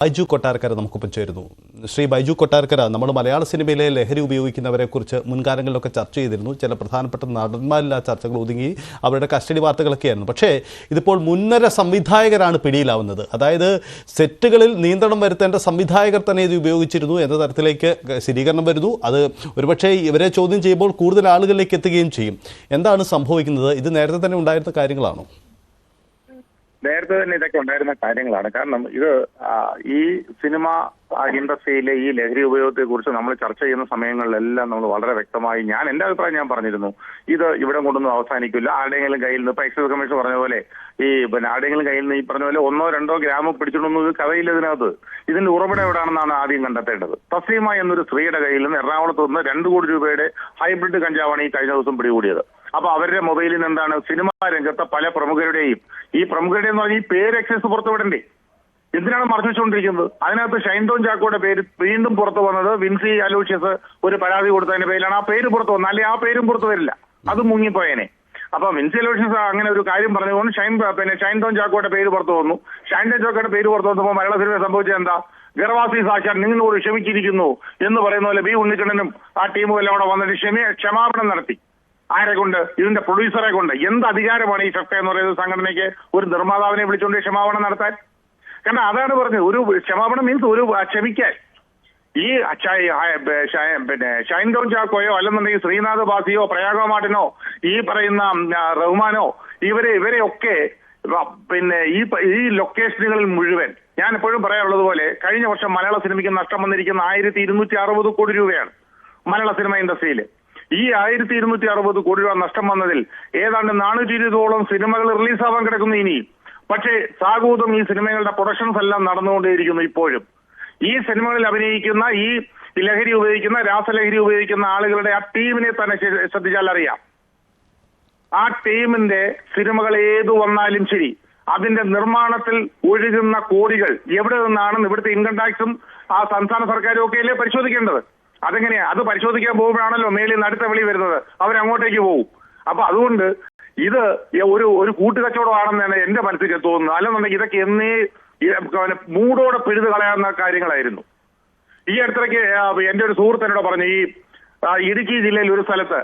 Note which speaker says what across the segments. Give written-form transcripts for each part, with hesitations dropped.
Speaker 1: ബൈജു കൊട്ടാരക്കര നമുക്കൊപ്പം ചേരുന്നു. ശ്രീ ബൈജു കൊട്ടാരക്കര, നമ്മൾ മലയാള സിനിമയിലെ ലഹരി ഉപയോഗിക്കുന്നവരെക്കുറിച്ച് മുൻകാലങ്ങളിലൊക്കെ ചർച്ച ചെയ്തിരുന്നു. ചില പ്രധാനപ്പെട്ട നടന്മാരിൽ ആ ചർച്ചകൾ ഒതുങ്ങി അവരുടെ കസ്റ്റഡി വാർത്തകളൊക്കെയായിരുന്നു. പക്ഷേ ഇതിപ്പോൾ മുൻനിര സംവിധായകരാണ് പിടിയിലാവുന്നത്. അതായത് സെറ്റുകളിൽ നിയന്ത്രണം വരുത്തേണ്ട സംവിധായകർ തന്നെ ഇത് ഉപയോഗിച്ചിരുന്നു എന്ന തരത്തിലേക്ക് സ്ഥിരീകരണം വരുന്നു. അത് ഒരുപക്ഷെ ഇവരെ ചോദ്യം ചെയ്യുമ്പോൾ കൂടുതൽ ആളുകളിലേക്ക് എത്തുകയും ചെയ്യും. എന്താണ് സംഭവിക്കുന്നത്? ഇത് നേരത്തെ തന്നെ ഉണ്ടായിരുന്ന കാര്യങ്ങളാണോ?
Speaker 2: നേരത്തെ തന്നെ ഇതൊക്കെ ഉണ്ടായിരുന്ന കാര്യങ്ങളാണ്. കാരണം ഇത് ഈ സിനിമ ഇൻഡസ്ട്രിയിലെ ഈ ലഹരി ഉപയോഗത്തെ കുറിച്ച് നമ്മൾ ചർച്ച ചെയ്യുന്ന സമയങ്ങളിലെല്ലാം നമ്മൾ വളരെ വ്യക്തമായി എന്റെ അഭിപ്രായം ഞാൻ പറഞ്ഞിരുന്നു. ഇത് ഇവിടെ കൊണ്ടൊന്നും അവസാനിക്കില്ല. ആരുടെയെങ്കിലും കയ്യിൽ നിന്ന് ഇപ്പൊ എക്സൈസ് കമ്മീഷൻ പറഞ്ഞ പോലെ ആരുടെയെങ്കിലും കയ്യിൽ നിന്ന് ഈ പറഞ്ഞ പോലെ 1-2 ഗ്രാം പിടിച്ചിട്ടൊന്നും കഥയില്ല. ഇതിനകത്ത് ഇതിന്റെ ഉറവിടം എവിടെയാണെന്നാണ് ആദ്യം കണ്ടെത്തേണ്ടത്. തസ്ലീമ എന്നൊരു സ്ത്രീയുടെ കയ്യിൽ നിന്ന് എറണാകുളത്ത് നിന്ന് 2 കോടി രൂപയുടെ ഹൈബ്രിഡ് കഞ്ചാവാണ് ഈ കഴിഞ്ഞ ദിവസം പിടികൂടിയത്. അപ്പൊ അവരുടെ മൊബൈലിൽ നിന്ന് എന്താണ് സിനിമാ രംഗത്തെ പല പ്രമുഖരുടെയും ഈ പ്രമുഖരുടെയെന്ന് പറഞ്ഞാൽ ഈ പേര് എക്സൈസ് പുറത്തുവിടണ്ടേ? എന്തിനാണ് മറച്ചുവെച്ചുകൊണ്ടിരിക്കുന്നത്? അതിനകത്ത് ഷൈൻ ടോം ചാക്കോയുടെ പേര് വീണ്ടും പുറത്തു വന്നത് വിൻസി അലോഷ്യസ് ഒരു പരാതി കൊടുത്തതിന്റെ പേരിലാണ്. ആ പേര് പുറത്തു വന്നത്, അല്ലെങ്കിൽ ആ പേരും പുറത്തു വരില്ല, അത് മുങ്ങിപ്പോയേനെ. അപ്പൊ വിൻസി അലോഷ്യസ് അങ്ങനെ ഒരു കാര്യം പറഞ്ഞുകൊണ്ട് ഷൈൻ ടോം ചാക്കോയുടെ പേര് പുറത്തു വന്നു. ഷൈൻ ടോം ചാക്കോയുടെ പേര് പുറത്തു വന്നപ്പോൾ മലയാള സിനിമ സംഭവിച്ചത് എന്താ? ഗർവാസി സാക്ഷാൻ നിങ്ങളോട് ക്ഷമിച്ചിരിക്കുന്നു എന്ന് പറയുന്ന പോലെ ബി ഉണ്ണിക്കണ്ണനും ആ ടീമും എല്ലാം അവിടെ വന്നിട്ട് ക്ഷമാപണം നടത്തി. ആരെ കൊണ്ട്? ഇതിന്റെ പ്രൊഡ്യൂസറെ കൊണ്ട്. എന്ത് അധികാരമാണ് ഈ ഫെഫ്ക എന്ന് പറയുന്ന സംഘടനയ്ക്ക് ഒരു നിർമ്മാതാവിനെ വിളിച്ചുകൊണ്ട് ക്ഷമാപണം നടത്താൻ? കാരണം അതാണ് പറഞ്ഞത്, ഒരു ക്ഷമാപണം മീൻസ് ഒരു ക്ഷമിക്കാൻ. ഈ ഷൈൻ ടോം ചാക്കോയോ അല്ലെന്നുണ്ടെങ്കിൽ ശ്രീനാഥ് ബാസിയോ പ്രയാഗോ മാർട്ടിനോ ഈ പറയുന്ന റഹ്മാനോ ഇവരെയൊക്കെ ഈ ലൊക്കേഷനുകളിൽ മുഴുവൻ ഞാൻ എപ്പോഴും പറയാറുള്ളത് പോലെ കഴിഞ്ഞ വർഷം മലയാള സിനിമയ്ക്ക് നഷ്ടം വന്നിരിക്കുന്ന 1260 കോടി രൂപയാണ് മലയാള സിനിമ ഇൻഡസ്ട്രിയിൽ. ഈ 1260 കോടി രൂപ നഷ്ടം വന്നതിൽ ഏതാണ്ട് 420ഓളം സിനിമകൾ റിലീസാവാൻ കിടക്കുന്നു ഇനിയും. പക്ഷേ സാഗൂതം ഈ സിനിമകളുടെ പ്രൊഡക്ഷൻസ് എല്ലാം നടന്നുകൊണ്ടേയിരിക്കുന്നു ഇപ്പോഴും. ഈ സിനിമകളിൽ അഭിനയിക്കുന്ന ഈ ലഹരി ഉപയോഗിക്കുന്ന രാസലഹരി ഉപയോഗിക്കുന്ന ആളുകളുടെ ആ ടീമിനെ തന്നെ ശ്രദ്ധിച്ചാൽ അറിയാം. ആ ടീമിന്റെ സിനിമകൾ ഏതു വന്നാലും ശരി അതിന്റെ നിർമ്മാണത്തിൽ ഒഴുകുന്ന കോടികൾ എവിടെ നിന്നാണെന്ന് ഇവിടുത്തെ ഇൻകം ടാക്സും ആ സംസ്ഥാന സർക്കാരും ഒക്കെ അല്ലേ പരിശോധിക്കേണ്ടത്. അതെങ്ങനെയാ? അത് പരിശോധിക്കാൻ പോകുമ്പോഴാണല്ലോ മേലിൽ നിന്ന് അടുത്ത വിളി വരുന്നത്, അവരങ്ങോട്ടേക്ക് പോകും. അപ്പൊ അതുകൊണ്ട് ഇത് ഒരു കൂട്ടുകച്ചവടമാണെന്നാണ് എന്റെ മനസ്സിൽ തോന്നുന്നത്. അല്ലെന്നുണ്ടെങ്കിൽ ഇതൊക്കെ എന്നേ മൂടോടെ പിഴുത് കളയാവുന്ന കാര്യങ്ങളായിരുന്നു. ഈ അടുത്തിടയ്ക്ക് എന്റെ ഒരു സുഹൃത്ത് എന്നോട് പറഞ്ഞു, ഈ ഇടുക്കി ജില്ലയിൽ ഒരു സ്ഥലത്ത്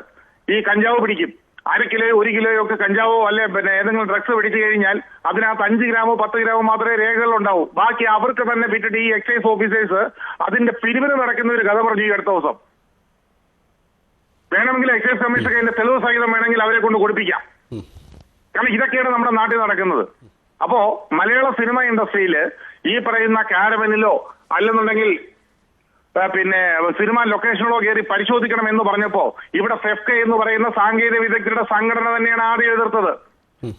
Speaker 2: ഈ കഞ്ചാവ് പിടിക്കും. 1/2 കിലോ 1 കിലോയോ ഒക്കെ കഞ്ചാവോ അല്ലെ ഏതെങ്കിലും ഡ്രഗ്സ് പിടിച്ചു കഴിഞ്ഞാൽ അതിനകത്ത് 5 ഗ്രാമോ 10 ഗ്രാമോ മാത്രമേ രേഖകൾ ഉണ്ടാവൂ. ബാക്കി അവർക്ക് തന്നെ വിറ്റിട്ട് ഈ എക്സൈസ് ഓഫീസേഴ്സ് അതിന്റെ പിരിവിന് നടക്കുന്ന ഒരു കഥ പറഞ്ഞു ഈ അടുത്ത ദിവസം. വേണമെങ്കിൽ എക്സൈസ് കമ്മീഷണർക്ക് അതിന്റെ തെളിവ് സഹിതം വേണമെങ്കിൽ അവരെ കൊണ്ട് കൊടുപ്പിക്കാം. കാരണം ഇതൊക്കെയാണ് നമ്മുടെ നാട്ടിൽ നടക്കുന്നത്. അപ്പോ മലയാള സിനിമ ഇൻഡസ്ട്രിയിൽ ഈ പറയുന്ന കാരവനിലോ അല്ലെന്നുണ്ടെങ്കിൽ സിനിമ ലൊക്കേഷനിലോ കയറി പരിശോധിക്കണം എന്ന് പറഞ്ഞപ്പോ ഇവിടെ ഫെഫ്ക എന്ന് പറയുന്ന സാങ്കേതിക വിദഗ്ധരുടെ സംഘടന തന്നെയാണ് ആദ്യം എതിർത്തത്.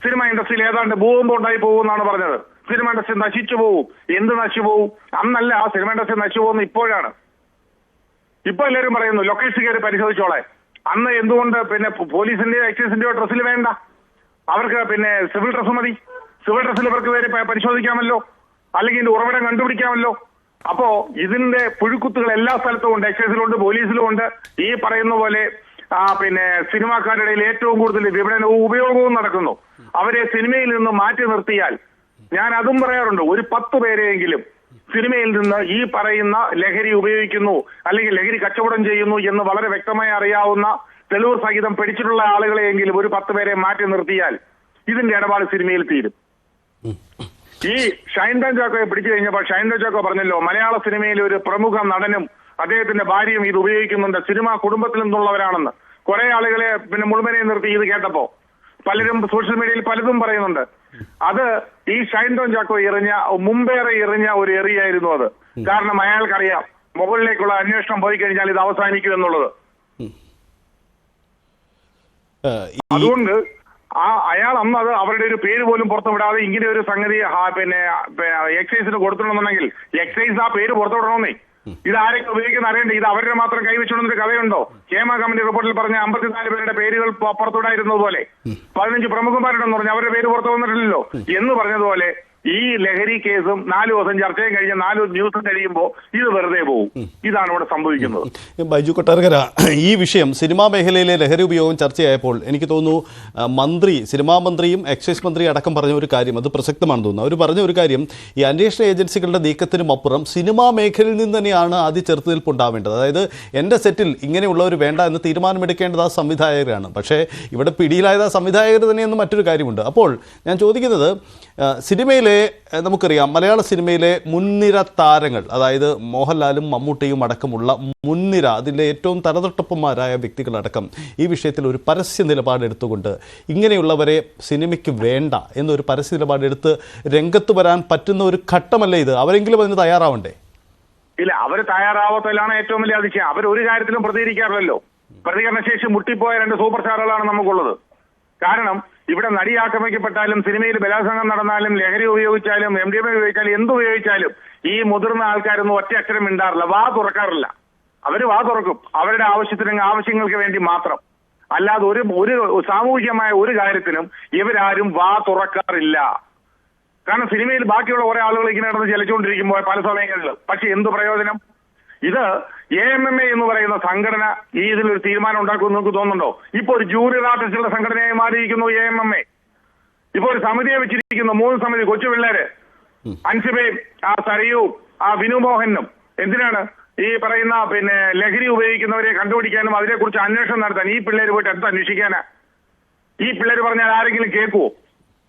Speaker 2: സിനിമ ഇൻഡസ്ട്രിയിൽ ഏതാണ്ട് ഭൂകമ്പം ഉണ്ടായി പോകുമെന്നാണ് പറഞ്ഞത്. സിനിമ ഇൻഡസ്ട്രി നശിച്ചു പോകും. എന്ത് നശിച്ചു പോകും? അന്നല്ല ആ സിനിമ ഇൻഡസ്ട്രി നശിച്ചു പോകുന്നത് ഇപ്പോഴാണ്. ഇപ്പൊ എല്ലാവരും പറയുന്നു ലൊക്കേഷൻ കയറി പരിശോധിച്ചോളെ. അന്ന് എന്തുകൊണ്ട് പോലീസിന്റെയോ എക്സൈസിന്റെയോ ഡ്രസ്സിൽ വേണ്ട? അവർക്ക് സിവിൽ ഡ്രസ് മതി. സിവിൽ ഡ്രസ്സിൽ ഇവർക്ക് കയറി പരിശോധിക്കാമല്ലോ, അല്ലെങ്കിൽ ഇതിന്റെ ഉറവിടം കണ്ടുപിടിക്കാമല്ലോ. അപ്പോ ഇതിന്റെ പുഴുക്കുത്തുകൾ എല്ലാ സ്ഥലത്തും ഉണ്ട്. എക്സൈസിലുണ്ട്, പോലീസിലും ഉണ്ട്. ഈ പറയുന്ന പോലെ സിനിമാക്കാരുടെ ഇടയിൽ ഏറ്റവും കൂടുതൽ വിപണനവും ഉപയോഗവും നടക്കുന്നു. അവരെ സിനിമയിൽ നിന്ന് മാറ്റി നിർത്തിയാൽ, ഞാൻ അതും പറയാറുണ്ട്, ഒരു 10 പേരെയെങ്കിലും സിനിമയിൽ നിന്ന് ഈ പറയുന്ന ലഹരി ഉപയോഗിക്കുന്നു അല്ലെങ്കിൽ ലഹരി കച്ചവടം ചെയ്യുന്നു എന്ന് വളരെ വ്യക്തമായി അറിയാവുന്ന തെളിവ് സഹിതം പിടിച്ചിട്ടുള്ള ആളുകളെയെങ്കിലും ഒരു 10 പേരെ മാറ്റി നിർത്തിയാൽ ഇതിന്റെ ഇടപാട് സിനിമയിൽ തീരും. ഈ ഷൈൻ ടോം ചാക്കോയെ പിടിച്ചു കഴിഞ്ഞപ്പോൾ ഷൈൻ ടോം ചാക്കോ പറഞ്ഞല്ലോ, മലയാള സിനിമയിലെ ഒരു പ്രമുഖ നടനും അദ്ദേഹത്തിന്റെ ഭാര്യയും ഇത് ഉപയോഗിക്കുന്നുണ്ട്, സിനിമാ കുടുംബത്തിൽ നിന്നുള്ളവരാണെന്ന്. കുറെ ആളുകളെ മുൾമനെ നിർത്തി ഇത് കേട്ടപ്പോ പലരും സോഷ്യൽ മീഡിയയിൽ പലതും പറയുന്നുണ്ട്. അത് ഈ ഷൈൻ ടോം ചാക്കോ മുമ്പേറെ എറിഞ്ഞ ഒരു എറിയായിരുന്നു അത്. കാരണം അയാൾക്കറിയാം മുകളിലേക്കുള്ള അന്വേഷണം പോയി കഴിഞ്ഞാൽ ഇത് അവസാനിക്കും എന്നുള്ളത്. അതുകൊണ്ട് അയാൾ അന്ന് അത് അവരുടെ ഒരു പേര് പോലും പുറത്തുവിടാതെ ഇങ്ങനെ ഒരു സംഗതി എക്സൈസിന് കൊടുത്തിട്ടുണ്ടെന്നുണ്ടെങ്കിൽ എക്സൈസ് ആ പേര് പുറത്തുവിടണമെന്നേ. ഇത് ആരൊക്കെ ഉപയോഗിക്കുന്ന അറിയണ്ടേ? ഇത് അവരുടെ മാത്രം കൈവച്ചുകൊണ്ടൊരു കഥയുണ്ടോ? ക്ഷേമ കമ്മിറ്റി റിപ്പോർട്ടിൽ പറഞ്ഞ 54 പേരുടെ പേരുകൾ പുറത്തുവിടായിരുന്നത് പോലെ 15 പ്രമുഖന്മാരുണ്ടെന്ന് പറഞ്ഞു അവരുടെ പേര് പുറത്തു വന്നിട്ടില്ലല്ലോ എന്ന് പറഞ്ഞതുപോലെ ഈ ലഹരി കേസും 4 ദിവസം ചർച്ചയും കഴിഞ്ഞ് 4 ദിവസം കഴിയുമ്പോൾ ഇത് വെറുതെ പോകും. ഇതാണ് ഇവിടെ സംഭവിക്കുന്നത്.
Speaker 1: ബൈജു കൊട്ടാരക്കര, ഈ വിഷയം സിനിമാ മേഖലയിലെ ലഹരി ഉപയോഗം ചർച്ചയായപ്പോൾ എനിക്ക് തോന്നുന്നു സിനിമാ മന്ത്രിയും എക്സൈസ് മന്ത്രി അടക്കം പറഞ്ഞ ഒരു കാര്യം അത് പ്രസക്തമാണെന്ന് തോന്നുന്നു. അവർ പറഞ്ഞ ഒരു കാര്യം, ഈ അന്വേഷണ ഏജൻസികളുടെ നീക്കത്തിനും അപ്പുറം സിനിമാ മേഖലയിൽ നിന്ന് തന്നെയാണ് ആദ്യ ചെറുത്തുനിൽപ്പ് ഉണ്ടാവേണ്ടത്. അതായത് എൻ്റെ സെറ്റിൽ ഇങ്ങനെയുള്ളവർ വേണ്ട എന്ന് തീരുമാനമെടുക്കേണ്ടത് ആ സംവിധായകരാണ്. പക്ഷേ ഇവിടെ പിടിയിലായത് ആ സംവിധായകർ തന്നെയെന്ന് മറ്റൊരു കാര്യമുണ്ട്. അപ്പോൾ ഞാൻ ചോദിക്കുന്നത്, സിനിമയിലെ നമുക്കറിയാം മലയാള സിനിമയിലെ മുൻനിര താരങ്ങൾ, അതായത് മോഹൻലാലും മമ്മൂട്ടിയും അടക്കമുള്ള മുൻനിര, അതിലെ ഏറ്റവും തലതൊട്ടപ്പന്മാരായ വ്യക്തികളടക്കം ഈ വിഷയത്തിൽ ഒരു പരസ്യ നിലപാടെടുത്തുകൊണ്ട് ഇങ്ങനെയുള്ളവരെ സിനിമയ്ക്ക് വേണ്ട എന്നൊരു പരസ്യ നിലപാടെടുത്ത് രംഗത്ത് വരാൻ പറ്റുന്ന ഒരു ഘട്ടമല്ലേ ഇത്? അവരെങ്കിലും അതിന് തയ്യാറാവണ്ടേ?
Speaker 2: ഇല്ല, അവർ തയ്യാറാവാത്തതിലാണ് ഏറ്റവും വലിയ അതിശയം. അവർ ഒരു കാര്യത്തിലും പ്രതികരിക്കാറില്ലല്ലോ. പ്രതികരണശേഷി മുട്ടിപ്പോയ 2 സൂപ്പർ സ്റ്റാറുകളാണ് നമുക്കുള്ളത്. കാരണം ഇവിടെ നടി ആക്രമിക്കപ്പെട്ടാലും സിനിമയിൽ ബലാത്സംഗം നടന്നാലും ലഹരി ഉപയോഗിച്ചാലും MDMA ഉപയോഗിച്ചാലും എന്തുപയോഗിച്ചാലും ഈ മുതിർന്ന ആൾക്കാരൊന്നും ഒറ്റ അക്ഷരം മിണ്ടാറില്ല, വാ തുറക്കാറില്ല. അവര് വാ തുറക്കും അവരുടെ ആവശ്യങ്ങൾക്ക് വേണ്ടി മാത്രം. അല്ലാതെ ഒരു സാമൂഹികമായ ഒരു കാര്യത്തിനും ഇവരാരും വാ തുറക്കാറില്ല. കാരണം സിനിമയിൽ ബാക്കിയുള്ള കുറെ ആളുകൾ ഇങ്ങനെ നടന്ന് ചലിച്ചുകൊണ്ടിരിക്കുമ്പോൾ പല സമയങ്ങളിൽ. പക്ഷെ എന്ത് പ്രയോജനം? ഇത് AMMA എന്ന് പറയുന്ന സംഘടന ഈ ഇതിലൊരു തീരുമാനം ഉണ്ടാക്കുമെന്ന് നിങ്ങൾക്ക് തോന്നുന്നുണ്ടോ? ഇപ്പൊ ഒരു ജൂനിയർ ആർട്ടിസ്റ്റുകളുടെ സംഘടനയായി മാറിയിരിക്കുന്നു AMMA. ഇപ്പൊ ഒരു സമിതിയെ വെച്ചിരിക്കുന്നു, 3 സമിതി, കൊച്ചു പിള്ളേര്, അൻസിബയും ആ സരയും ആ വിനു മോഹനും. എന്തിനാണ്? ഈ പറയുന്ന ലഹരി ഉപയോഗിക്കുന്നവരെ കണ്ടുപിടിക്കാനും അതിനെക്കുറിച്ച് അന്വേഷണം നടത്താൻ. ഈ പിള്ളേര് പോയിട്ട് എന്ത് അന്വേഷിക്കാനാ? ഈ പിള്ളേര് പറഞ്ഞാൽ ആരെങ്കിലും കേൾക്കുവോ?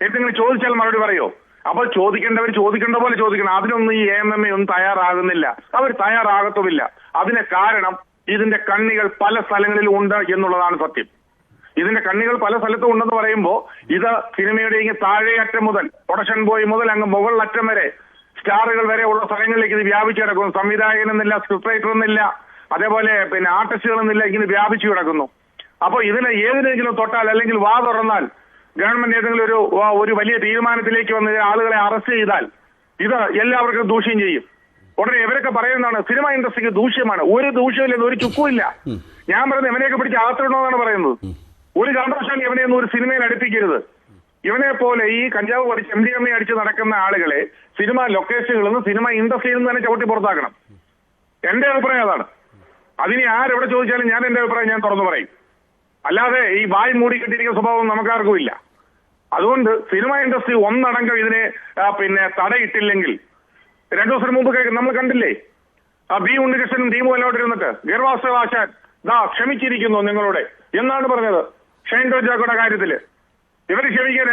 Speaker 2: എന്തെങ്കിലും ചോദിച്ചാൽ മറുപടി പറയോ? അപ്പോൾ ചോദിക്കേണ്ടവർ ചോദിക്കേണ്ട പോലെ ചോദിക്കണം. അതിനൊന്നും ഈ AMMA ഒന്നും തയ്യാറാകുന്നില്ല, അവർ തയ്യാറാകത്തുമില്ല. അതിന് കാരണം ഇതിന്റെ കണ്ണികൾ പല സ്ഥലങ്ങളിലും ഉണ്ട് എന്നുള്ളതാണ് സത്യം. ഇതിന്റെ കണ്ണികൾ പല സ്ഥലത്തും ഉണ്ടെന്ന് പറയുമ്പോൾ ഇത് സിനിമയുടെ ഇങ്ങനെ താഴെയറ്റം മുതൽ പ്രൊഡക്ഷൻ ബോയ് മുതൽ അങ്ങ് മുകളിലറ്റം വരെ സ്റ്റാറുകൾ വരെ ഉള്ള സ്ഥലങ്ങളിലേക്ക് ഇത് വ്യാപിച്ചു കിടക്കുന്നു. സംവിധായകനെന്നില്ല, സ്ക്രിപ്റ്റ് റൈറ്റർ എന്നില്ല, അതേപോലെ ആർട്ടിസ്റ്റുകളെന്നില്ല, ഇങ്ങനെ വ്യാപിച്ചു കിടക്കുന്നു. അപ്പോൾ ഇതിന് ഏതിനെങ്കിലും തൊട്ടാൽ അല്ലെങ്കിൽ വാ തുറന്നാൽ ഗവൺമെന്റ് ഏതെങ്കിലും ഒരു വലിയ തീരുമാനത്തിലേക്ക് വന്ന് ആളുകളെ അറസ്റ്റ് ചെയ്താൽ ഇത് എല്ലാവർക്കും ദൂഷ്യം ചെയ്യും. ഉടനെ ഇവരൊക്കെ പറയുന്നതാണ് സിനിമ ഇൻഡസ്ട്രിക്ക് ദൂഷ്യമാണ്. ഒരു ദൂഷ്യമില്ലെന്ന്, ഒരു ചുക്കുമില്ല. ഞാൻ പറയുന്നത് ഇവനെയൊക്കെ പിടിച്ച് അകത്തിടണമെന്നാണ് പറയുന്നത്. ഒരു കാരണവശാലും ഇവനെയൊന്നും ഒരു സിനിമയിൽ അടുപ്പിക്കരുത്. ഇവനെ പോലെ ഈ കഞ്ചാവ് പഠിച്ച് MDMA അടിച്ച് നടക്കുന്ന ആളുകളെ സിനിമ ലൊക്കേഷനുകളിൽ നിന്ന്, സിനിമ ഇൻഡസ്ട്രിയിൽ നിന്ന് തന്നെ ചവിട്ടി പുറത്താക്കണം. എന്റെ അഭിപ്രായം അതാണ്. അതിന് ആരെവിടെ ചോദിച്ചാലും ഞാൻ എന്റെ അഭിപ്രായം ഞാൻ തുറന്നു പറയും. അല്ലാതെ ഈ വായി മൂടിക്കെട്ടിരിക്കുന്ന സ്വഭാവം നമുക്കാർക്കും ഇല്ല. അതുകൊണ്ട് സിനിമ ഇൻഡസ്ട്രി ഒന്നടങ്കം ഇതിനെ തടയിട്ടില്ലെങ്കിൽ, 2 ദിവസം മുമ്പ് നമ്മൾ കണ്ടില്ലേ, ബി ഉണ്ണികൃഷ്ണനും ടീമും എല്ലാം ഇരുന്നിട്ട് ഗർവാസവാശാൻ ക്ഷമിച്ചിരിക്കുന്നു നിങ്ങളോട് എന്നാണ് പറഞ്ഞത്. ഷൈൻ ടോം ചാക്കോയുടെ കാര്യത്തില് ഇവര് ക്ഷമിക്കാൻ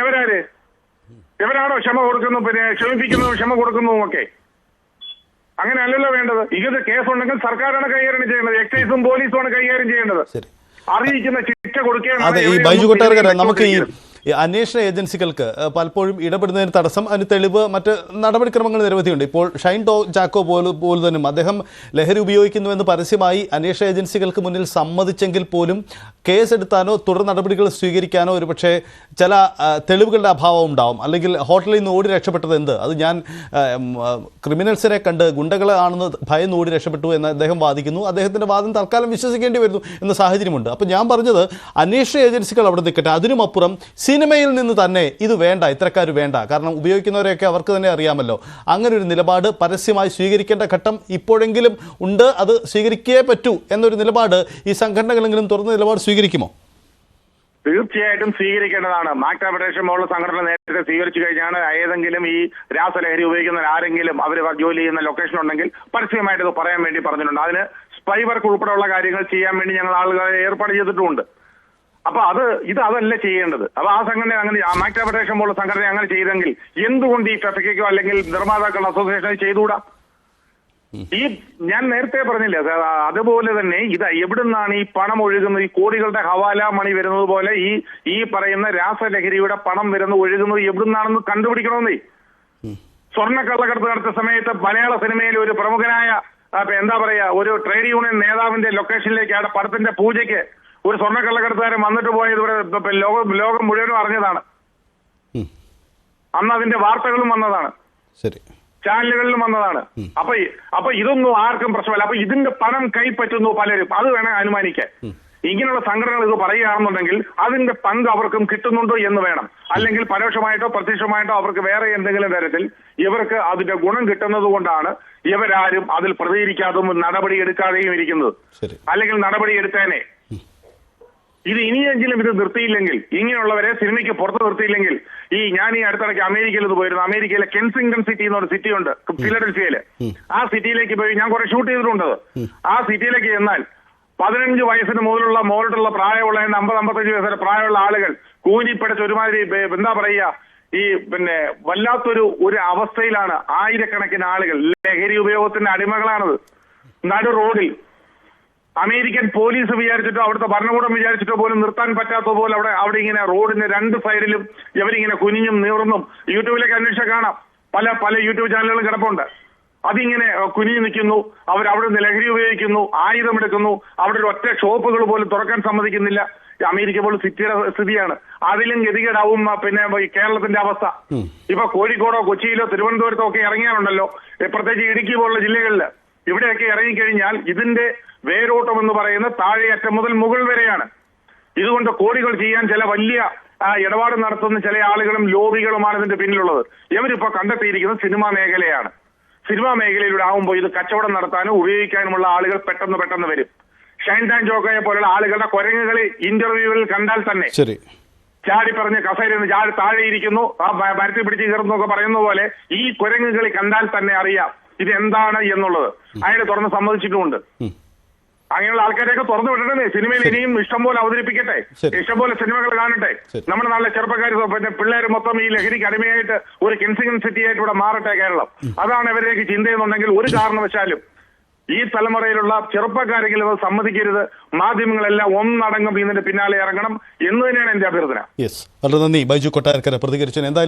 Speaker 2: ഇവരാണോ ക്ഷമ കൊടുക്കുന്നു, ക്ഷമിപ്പിക്കുന്നതും ക്ഷമ കൊടുക്കുന്നതും ഒക്കെ? അങ്ങനെ അല്ലല്ലോ വേണ്ടത്. ഇത് കേസുണ്ടെങ്കിൽ സർക്കാരാണ് കൈകാര്യം ചെയ്യേണ്ടത്, എക്സൈസും പോലീസുമാണ് കൈകാര്യം ചെയ്യേണ്ടത്. അറിയിക്കുന്ന ശിക്ഷ കൊടുക്കുകയാണ്.
Speaker 1: അതെ, ഈ ബൈജു കൊട്ടാരക്കര, നമുക്ക് ഈ അന്വേഷണ ഏജൻസികൾക്ക് പലപ്പോഴും ഇടപെടുന്നതിന് തടസ്സം, അതിന് തെളിവ്, മറ്റ് നടപടിക്രമങ്ങൾ നിരവധിയുണ്ട്. ഇപ്പോൾ ഷൈൻ ടോം ചാക്കോ പോലും തന്നെ അദ്ദേഹം ലഹരി ഉപയോഗിക്കുന്നുവെന്ന് പരസ്യമായി അന്വേഷണ ഏജൻസികൾക്ക് മുന്നിൽ സമ്മതിച്ചെങ്കിൽ പോലും കേസെടുത്താനോ തുടർ നടപടികൾ സ്വീകരിക്കാനോ ഒരുപക്ഷെ ചില തെളിവുകളുടെ അഭാവം ഉണ്ടാവും. അല്ലെങ്കിൽ ഹോട്ടലിൽ നിന്ന് ഓടി രക്ഷപ്പെട്ടത് എന്ത്, അത് ഞാൻ ക്രിമിനൽസിനെ കണ്ട് ഗുണ്ടകളാണെന്ന് ഭയന്ന് ഓടി രക്ഷപ്പെട്ടു എന്ന് അദ്ദേഹം വാദിക്കുന്നു. അദ്ദേഹത്തിൻ്റെ വാദം തൽക്കാലം വിശ്വസിക്കേണ്ടി വരുന്നു എന്ന സാഹചര്യമുണ്ട്. അപ്പോൾ ഞാൻ പറഞ്ഞത്, അന്വേഷണ ഏജൻസികൾ അവിടെ നിൽക്കട്ടെ, അതിനുമപ്പുറം സിനിമയിൽ നിന്ന് തന്നെ ഇത് വേണ്ട, ഇത്തരക്കാർ വേണ്ട, കാരണം ഉപയോഗിക്കുന്നവരെയൊക്കെ അവർക്ക് തന്നെ അറിയാമല്ലോ. അങ്ങനെ ഒരു നിലപാട് പരസ്യമായി സ്വീകരിക്കേണ്ട ഘട്ടം ഇപ്പോഴെങ്കിലും ഉണ്ട്, അത് സ്വീകരിക്കേ പറ്റൂ എന്നൊരു നിലപാട് ഈ സംഘടനകളെങ്കിലും തുറന്ന നിലപാട് സ്വീകരിക്കുമോ?
Speaker 2: തീർച്ചയായിട്ടും സ്വീകരിക്കേണ്ടതാണ്. മാക്ട ഫെഡറേഷൻ പോലുള്ള സംഘടന നേരത്തെ സ്വീകരിച്ചു കഴിഞ്ഞാണ് ഏതെങ്കിലും ഈ രാസലഹരി ഉപയോഗിക്കുന്ന ആരെങ്കിലും അവർ ജോലി ചെയ്യുന്ന ലൊക്കേഷൻ ഉണ്ടെങ്കിൽ പരസ്യമായിട്ട് ഇത് പറയാൻ വേണ്ടി പറഞ്ഞിട്ടുണ്ട്. അതിന് സ്പൈ വർക്ക് ഉൾപ്പെടെയുള്ള കാര്യങ്ങൾ ചെയ്യാൻ വേണ്ടി ഞങ്ങൾ ആളുകളെ ഏർപ്പാട് ചെയ്തിട്ടുമുണ്ട്. അപ്പൊ അതല്ല ചെയ്യേണ്ടത്. അപ്പൊ ആ സംഘടന അങ്ങനെ, മാക്ട ഫെഡറേഷൻ പോലുള്ള സംഘടന അങ്ങനെ ചെയ്തെങ്കിൽ എന്തുകൊണ്ട് ഈ ഫെഫയ്ക്കോ അല്ലെങ്കിൽ നിർമ്മാതാക്കളുടെ അസോസിയേഷൻ ചെയ്തുകൂടാ? ഈ ഞാൻ നേരത്തെ പറഞ്ഞില്ലേ, അതുപോലെ തന്നെ ഇത് എവിടുന്നാണ് ഈ പണം ഒഴുകുന്നത്? ഈ കോടികളുടെ ഹവാല മണി വരുന്നത് പോലെ ഈ പറയുന്ന രാസലഹരിയുടെ പണം ഒഴുകുന്നത് എവിടുന്നാണെന്ന് കണ്ടുപിടിക്കണമെന്നേ. സ്വർണ്ണ കള്ളക്കടത്ത് നടത്തിയ സമയത്ത് മലയാള സിനിമയിൽ ഒരു പ്രമുഖനായ ഒരു ട്രേഡ് യൂണിയൻ നേതാവിന്റെ ലൊക്കേഷനിലേക്ക് പടത്തിന്റെ പൂജയ്ക്ക് ഒരു സ്വർണ്ണ കള്ളക്കടത്തുകാരൻ വന്നിട്ട് പോയത് ഇവിടെ ലോകം മുഴുവനും അറിഞ്ഞതാണ്. അന്ന് അതിന്റെ വാർത്തകളും വന്നതാണ്,
Speaker 1: ശരി,
Speaker 2: ചാനലുകളിലും വന്നതാണ്. അപ്പൊ ഇതൊന്നും ആർക്കും പ്രശ്നമല്ല. അപ്പൊ ഇതിന്റെ പണം കൈപ്പറ്റുന്നു പലരും, അത് വേണം അനുമാനിക്കാൻ. ഇങ്ങനെയുള്ള സംഘടനകൾ ഇത് പറയുകയാണെന്നുണ്ടെങ്കിൽ അതിന്റെ പങ്ക് അവർക്കും കിട്ടുന്നുണ്ടോ എന്ന് വേണം. അല്ലെങ്കിൽ പരോക്ഷമായിട്ടോ പ്രത്യക്ഷമായിട്ടോ അവർക്ക് വേറെ എന്തെങ്കിലും തരത്തിൽ ഇവർക്ക് അതിന്റെ ഗുണം കിട്ടുന്നത് കൊണ്ടാണ് ഇവരാരും അതിൽ പ്രതികരിക്കാതെയും നടപടി എടുക്കാതെയും ഇരിക്കുന്നത്. അല്ലെങ്കിൽ നടപടി എടുത്തേനെ. ഇത് ഇനിയെങ്കിലും ഇത് നിർത്തിയില്ലെങ്കിൽ, ഇങ്ങനെയുള്ളവരെ സിനിമയ്ക്ക് പുറത്ത് നിർത്തിയില്ലെങ്കിൽ, ഞാൻ ഈ അടുത്തിടയ്ക്ക് അമേരിക്കയിൽ ഇത് പോയിരുന്നു. അമേരിക്കയിലെ കെൻസിംഗ്ടൺ സിറ്റി എന്നൊരു സിറ്റി ഉണ്ട് ഫിലഡൽഫിയയില്. ആ സിറ്റിയിലേക്ക് പോയി ഞാൻ കുറെ ഷൂട്ട് ചെയ്തിട്ടുണ്ട്. ആ സിറ്റിയിലേക്ക് ചെന്നാൽ 15 വയസ്സിന് മുകളിലുള്ള പ്രായമുള്ള 50-55 വയസ്സിന് പ്രായമുള്ള ആളുകൾ കൂനിപ്പടച്ച് ഒരുമാതിരി എന്താ പറയുക, വല്ലാത്തൊരു അവസ്ഥയിലാണ് ആയിരക്കണക്കിന് ആളുകൾ. ലഹരി ഉപയോഗത്തിന്റെ അടിമകളാണത്. നടു റോഡിൽ അമേരിക്കൻ പോലീസ് വിചാരിച്ചിട്ടോ അവിടുത്തെ ഭരണകൂടം വിചാരിച്ചിട്ടോ പോലും നിർത്താൻ പറ്റാത്തതുപോലെ അവിടെ ഇങ്ങനെ റോഡിന് 2 സൈഡിലും ഇവരിങ്ങനെ കുനിഞ്ഞും നീർന്നും, യൂട്യൂബിലേക്ക് അന്വേഷിച്ചാൽ കാണാം, പല യൂട്യൂബ് ചാനലുകളും കിടപ്പുണ്ട്. അതിങ്ങനെ കുനിഞ്ഞു നിൽക്കുന്നു. അവിടെ നിന്ന് ലഹരി ഉപയോഗിക്കുന്നു, ആയുധമെടുക്കുന്നു. അവിടെ ഒരു ഒറ്റ ഷോപ്പുകൾ പോലും തുറക്കാൻ സമ്മതിക്കുന്നില്ല. അമേരിക്ക പോലും സിറ്റിയുടെ സ്ഥിതിയാണ്. അതിലും ഗതികേടാവും കേരളത്തിന്റെ അവസ്ഥ. ഇപ്പൊ കോഴിക്കോടോ കൊച്ചിയിലോ തിരുവനന്തപുരത്തോ ഒക്കെ ഇറങ്ങിയാലുണ്ടല്ലോ, പ്രത്യേകിച്ച് ഇടുക്കി പോലുള്ള ജില്ലകളിൽ ഇവിടെയൊക്കെ ഇറങ്ങിക്കഴിഞ്ഞാൽ ഇതിന്റെ വേരോട്ടം എന്ന് പറയുന്നത് താഴെയറ്റം മുതൽ മുകൾ വരെയാണ്. ഇതുകൊണ്ട് കോടികൾ ചെയ്യാൻ ചില വലിയ ഇടപാട് നടത്തുന്ന ചില ആളുകളും ലോബികളുമാണ് ഇതിന്റെ പിന്നിലുള്ളത്. ഇവരിപ്പോ കണ്ടെത്തിയിരിക്കുന്നത് സിനിമാ മേഖലയാണ്. സിനിമാ മേഖലയിലൂടെ ആകുമ്പോൾ ഇത് കച്ചവടം നടത്താനും ഉപയോഗിക്കാനുമുള്ള ആളുകൾ പെട്ടെന്ന് വരും. ഷൈൻ ടാൻ ജോക്കയെ പോലുള്ള ആളുകളുടെ കുരങ്ങുകളി ഇന്റർവ്യൂവിൽ കണ്ടാൽ തന്നെ ചാടി പറഞ്ഞ് കസേരന്ന് ചാടി താഴെ ഇരിക്കുന്നു, മരത്തിൽ പിടിച്ച് കയറുന്നു ഒക്കെ പറയുന്ന പോലെ ഈ കുരങ്ങുകളി കണ്ടാൽ തന്നെ അറിയാം ഇത് എന്താണ് എന്നുള്ളത്. അയാൾ തുറന്ന് സമ്മതിച്ചിട്ടുമുണ്ട്. അങ്ങനെയുള്ള ആൾക്കാരെയൊക്കെ തുറന്നു വിടണേ. സിനിമയിൽ ഇനിയും ഇഷ്ടംപോലെ അവതരിപ്പിക്കട്ടെ, ഇഷ്ടംപോലെ സിനിമകൾ കാണട്ടെ. നമ്മുടെ നാട്ടിലെ ചെറുപ്പക്കാർ പിള്ളേർ മൊത്തം ഈ ലഹരിക്ക് അടിമയായിട്ട് ഒരു കെൻസിംഗ്ടൺ സിറ്റി ആയിട്ട് ഇവിടെ മാറട്ടെ കേരളം. അതാണ് ഇവരേക്ക് ചിന്തയെന്നുണ്ടെങ്കിൽ ഒരു കാരണവശാലും ഈ തലമുറയിലുള്ള ചെറുപ്പക്കാരെങ്കിലും അത് സമ്മതിക്കരുത്. മാധ്യമങ്ങളെല്ലാം ഒന്നടങ്കം ഇതിന്റെ പിന്നാലെ ഇറങ്ങണം എന്ന് തന്നെയാണ് എന്റെ അഭ്യർത്ഥന.
Speaker 1: വളരെ നന്ദി ബൈജു കൊട്ടാരക്കര പ്രതികരിച്ചു. എന്തായാലും